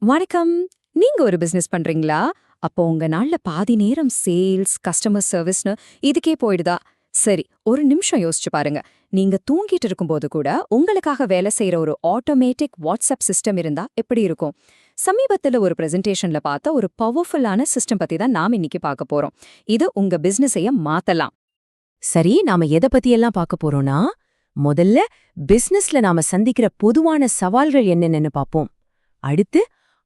வணக்கம். நீங்க ஒரு பிசினஸ் பண்றீங்களா? அப்போ உங்க நாள்ல பாதி நேரம் சேல்ஸ், கஸ்டமர் சர்வீஸ்னு இதுக்கே போயிடுதா? சரி, ஒரு நிமிஷம் யோசிச்சு பாருங்க. நீங்க தூங்கிட்டு இருக்கும்போது கூட உங்களுக்காக வேலை செய்யற ஒரு ஆட்டோமேட்டிக் வாட்ஸ்அப் சிஸ்டம் இருந்தா எப்படி இருக்கும்? சமீபத்துல ஒரு பிரசன்டேஷன்ல பார்த்த ஒரு பவர்ஃபுல்லான சிஸ்டம் பத்தி தான் நாம இன்னைக்கு பார்க்க போறோம். இது உங்க பிசினஸையே மாத்தலாம். சரி, நாம எத பத்தியெல்லாம் பார்க்க போறோம்னா, முதல்ல பிசினஸ்ல நாம சந்திக்கிற பொதுவான சவால்கள் என்னென்னு பார்ப்போம். அடுத்து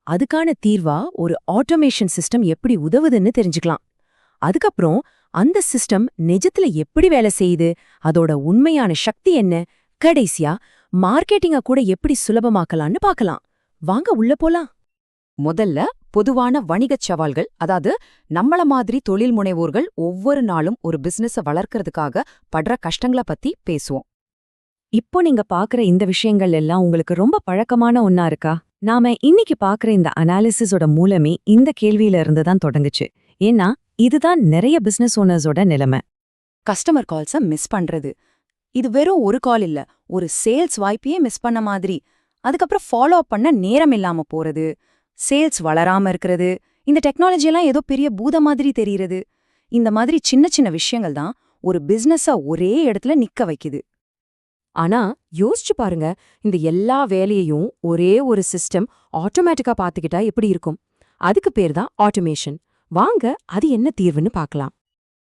அதுக்கான தீர்வா ஒரு ஆட்டோமேஷன் சிஸ்டம் எப்படி உதவுதுன்னு தெரிஞ்சுக்கலாம். அதுக்கப்புறம் அந்த சிஸ்டம் நிஜத்துல எப்படி வேலை செய்யுது, அதோட உண்மையான சக்தி என்ன, கடைசியா மார்க்கெட்டிங்க கூட எப்படி சுலபமாக்கலாம்னு பார்க்கலாம். வாங்க உள்ள போலாம். முதல்ல பொதுவான வணிகச் சவால்கள், அதாவது நம்மள மாதிரி தொழில் முனைவோர்கள் ஒவ்வொரு நாளும் ஒரு பிசினஸ வளர்க்கறதுக்காக படுற கஷ்டங்கள பத்தி பேசுவோம். இப்போ நீங்க பாக்குற இந்த விஷயங்கள் எல்லாம் உங்களுக்கு ரொம்ப பழக்கமான ஒன்னா இருக்கா? நாம இன்னைக்கு பாக்குற இந்த அனாலிசிஸோட மூலமே இந்த கேள்வியில இருந்து தான் தொடங்குச்சு. ஏன்னா இதுதான் நிறைய பிசினஸ் ஓனர்ஸோட நிலைமை. கஸ்டமர் கால்ஸ மிஸ் பண்றது. இது வெறும் ஒரு கால் இல்ல, ஒரு சேல்ஸ் வாய்ப்பையே மிஸ் பண்ண மாதிரி. அதுக்கப்புறம் ஃபாலோ அப் பண்ண நேரம் இல்லாம போறது, சேல்ஸ் வளராம இருக்கிறது, இந்த டெக்னாலஜி எல்லாம் ஏதோ பெரிய பூத மாதிரி தெரியறது. இந்த மாதிரி சின்ன சின்ன விஷயங்கள் தான் ஒரு பிசினஸ ஒரே இடத்துல நிக்க வைக்குது. ஆனா யோசிச்சு பாருங்க, இந்த எல்லா வேலையையும் ஒரே ஒரு சிஸ்டம் ஆட்டோமேட்டிக்கா பாத்துக்கிட்டா எப்படி இருக்கும்? அதுக்கு பேர் தான் ஆட்டோமேஷன். வாங்க அது என்ன தீர்வுன்னு பார்க்கலாம்.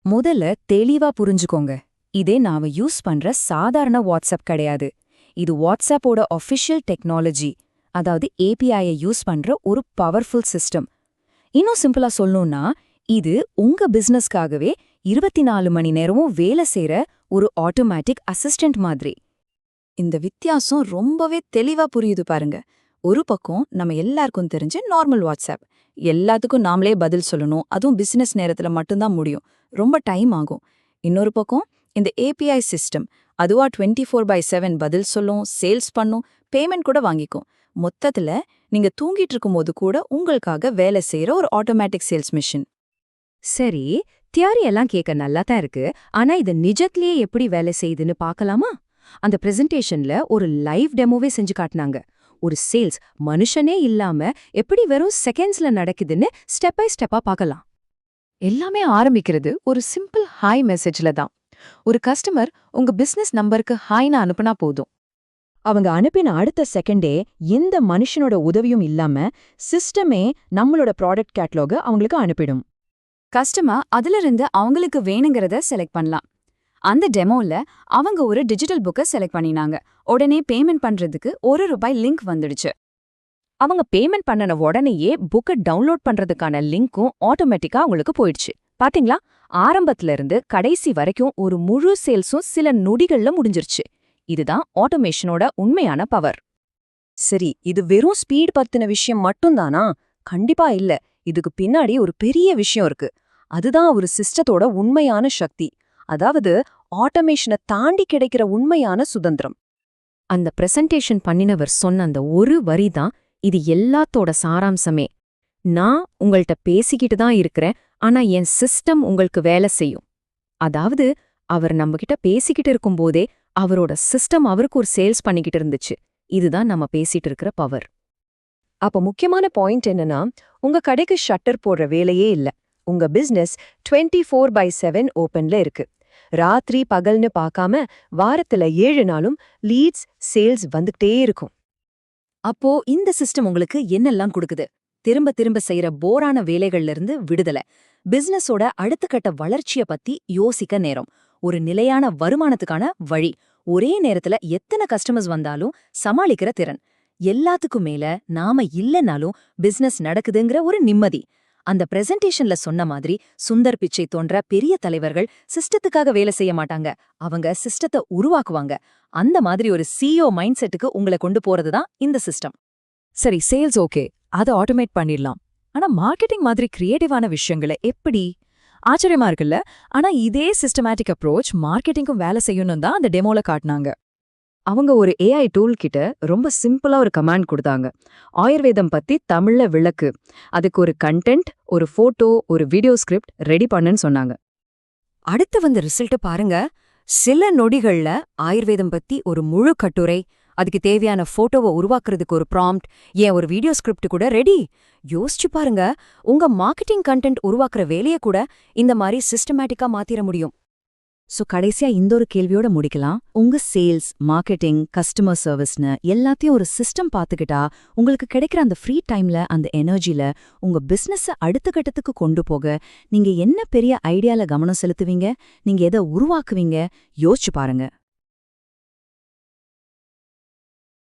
முதல்ல தெளிவா புரிஞ்சுக்கோங்க. இதே நாம யூஸ் பண்ற சாதாரண வாட்ஸ்அப் கிடையாது. இது வாட்ஸ்அப்போட ஒஃபிஷியல் டெக்னாலஜி, அதாவது ஏபிஐயை யூஸ் பண்ற ஒரு பவர்ஃபுல் சிஸ்டம். இன்னும் சிம்பிளா சொல்லணும்னா, இது உங்க பிசினஸ்க்காகவே 24 மணி நேரமும் வேலை செய்யற ஒரு ஆட்டோமேட்டிக் அசிஸ்டன்ட் மாதிரி. இந்த வித்தியாசம் ரொம்பவே தெளிவா புரியுது பாருங்க. ஒரு பக்கம் நம்ம எல்லாருக்கும் தெரிஞ்ச நார்மல் வாட்ஸ்அப், எல்லாத்துக்கும் நாமளே பதில் சொல்லணும், அதுவும் பிசினஸ் நேரத்துல மட்டும்தான் முடியும், ரொம்ப டைம் ஆகும். இன்னொரு பக்கம் இந்த ஏபிஐ சிஸ்டம், அதுவா 24/7 பதில் சொல்லும், சேல்ஸ் பண்ணும், பேமெண்ட் கூட வாங்கிக்கும். மொத்தத்துல நீங்க தூங்கிட்டு இருக்கும்போது கூட உங்களுக்காக வேலை செய்யற ஒரு ஆட்டோமேட்டிக் சேல்ஸ் மிஷின். சரி, தியரி எல்லாம் கேட்க நல்லா தான் இருக்கு. ஆனா இது நிஜத்திலேயே எப்படி வேலை செய்யுதுன்னு பார்க்கலாமா? அந்த பிரசன்டேஷன்ல ஒரு லைவ் டெமோவே செஞ்சு காட்டினாங்க. ஒரு சேல்ஸ் மனுஷனே இல்லாம எப்படி வெறும் செகண்ட்ஸ்ல நடக்குதுன்னு ஸ்டெப் பை ஸ்டெப்பா பார்க்கலாம். எல்லாமே ஆரம்பிக்கிறது ஒரு சிம்பிள் ஹாய் மெசேஜ்ல தான். ஒரு கஸ்டமர் உங்க பிசினஸ் நம்பருக்கு ஹாய்னு அனுப்புனா போதும். அவங்க அனுப்பின அடுத்த செகண்டே எந்த மனுஷனோட உதவியும் இல்லாம சிஸ்டமே நம்மளோட ப்ராடக்ட் கேட்லாக அவங்களுக்கு அனுப்பிடும். கஸ்டமர் அதிலிருந்து அவங்களுக்கு வேணுங்கிறத செலக்ட் பண்ணலாம். அந்த டெமோல அவங்க ஒரு டிஜிட்டல் புக்கை செலக்ட் பண்ணினாங்க. உடனே பேமெண்ட் பண்றதுக்கு ₹1 லிங்க் வந்துடுச்சு. அவங்க பேமெண்ட் பண்ணன உடனேயே புக்கை டவுன்லோட் பண்றதுக்கான லிங்க்கும் ஆட்டோமேட்டிக்கா அவங்களுக்கு போயிடுச்சு. பாத்தீங்களா, ஆரம்பத்துல இருந்து கடைசி வரைக்கும் ஒரு முழு சேல்ஸும் சில நொடிகள்ல முடிஞ்சிருச்சு. இதுதான் ஆட்டோமேஷனோட உண்மையான பவர். சரி, இது வெறும் ஸ்பீட் பத்தின விஷயம் மட்டும்தானா? கண்டிப்பா இல்ல. இதுக்கு பின்னாடி ஒரு பெரிய விஷயம் இருக்கு. அதுதான் ஒரு சிஸ்டத்தோட உண்மையான சக்தி. அதாவது ஆட்டோமேஷனை தாண்டி கிடைக்கிற உண்மையான சுதந்திரம். அந்த பிரசன்டேஷன் பண்ணினவர் சொன்ன அந்த ஒரு வரி தான் இது எல்லாத்தோட சாராம்சமே. நான் உங்கள்ட்ட பேசிக்கிட்டு தான் இருக்கிறேன், ஆனா என் சிஸ்டம் உங்களுக்கு வேலை செய்யும். அதாவது அவர் நம்மகிட்ட பேசிக்கிட்டு இருக்கும்போதே அவரோட சிஸ்டம் அவருக்கு ஒரு சேல்ஸ் பண்ணிக்கிட்டு இருந்துச்சு. இதுதான் நம்ம பேசிட்டு இருக்கிற பவர். அப்ப முக்கியமான பாயிண்ட் என்னன்னா, உங்க கடைக்கு ஷட்டர் போடுற வேலையே இல்ல. உங்க பிசினஸ் 24/7 ஓபன்ல இருக்கு. ராத்திரி பகல்னு பார்க்காம வாரத்துல 7 நாளும் லீட்ஸ், சேல்ஸ் வந்துகிட்டே இருக்கும். அப்போ இந்த சிஸ்டம் உங்களுக்கு என்னெல்லாம் கொடுக்குது? திரும்ப திரும்ப செய்யற போரான வேலைகள்ல இருந்து விடுதலை, பிசினஸோட அடுத்த கட்ட வளர்ச்சிய பத்தி யோசிக்க நேரம், ஒரு நிலையான வருமானத்துக்கான வழி, ஒரே நேரத்துல எத்தனை கஸ்டமர்ஸ் வந்தாலும் சமாளிக்கிற திறன், எல்லாத்துக்கும் மேல நாம இல்லனாலும் பிசினஸ் நடக்குதுங்கிற ஒரு நிம்மதி. அந்த பிரசன்டேஷன்ல சொன்ன மாதிரி சுந்தர் பிச்சை தோன்ற பெரிய தலைவர்கள் சிஸ்டத்துக்காக வேலை செய்ய மாட்டாங்க, அவங்க சிஸ்டத்தை உருவாக்குவாங்க. அந்த மாதிரி ஒரு சிஇஓ மைண்ட் செட்டுக்கு உங்களை கொண்டு போறதுதான் இந்த சிஸ்டம். சரி, சேல்ஸ் ஓகே, அதை ஆட்டோமேட் பண்ணிடலாம். ஆனா மார்க்கெட்டிங் மாதிரி கிரியேட்டிவான விஷயங்களை எப்படி? ஆச்சரியமா இருக்குல்ல? ஆனா இதே சிஸ்டமேட்டிக் அப்ரோச் மார்க்கெட்டிங்கும் வேலை செய்யணும் தான் அந்த டெமோல காட்டினாங்க. அவங்க ஒரு ஏஐ டூல் கிட்ட ரொம்ப சிம்பிளா ஒரு கமாண்ட் கொடுத்தாங்க. ஆயுர்வேதம் பத்தி தமிழ்ல விளக்கு, அதுக்கு ஒரு கண்டென்ட், ஒரு போட்டோ, ஒரு வீடியோ ஸ்கிரிப்ட் ரெடி பண்ணுன்னு சொன்னாங்க. அடுத்து வந்த ரிசல்ட் பாருங்க. சில நொடிகள்ல ஆயுர்வேதம் பத்தி ஒரு முழு கட்டுரை, அதுக்கு தேவையான போட்டோவை உருவாக்குறதுக்கு ஒரு ப்ராம்ப்ட், ஏன் ஒரு வீடியோ ஸ்கிரிப்ட் கூட ரெடி. யோசிச்சு பாருங்க, உங்க மார்க்கெட்டிங் கண்டென்ட் உருவாக்குற வேலைய கூட இந்த மாதிரி சிஸ்டமேட்டிக்கா மாத்திர முடியும். சோ கடைசியா இந்த ஒரு கேள்வியோட முடிக்கலாம். உங்க சேல்ஸ், மார்க்கெட்டிங், கஸ்டமர் சர்வீஸ்னு எல்லாத்தையும் ஒரு சிஸ்டம் பாத்துக்கிட்டா உங்களுக்கு கிடைக்கிற அந்த ஃப்ரீ டைம்ல, அந்த எனர்ஜில உங்க பிசினஸ அடுத்த கட்டத்துக்கு கொண்டு போக நீங்க என்ன பெரிய ஐடியால கவனம் செலுத்துவீங்க? நீங்க எதை உருவாக்குவீங்க? யோசிச்சு பாருங்க.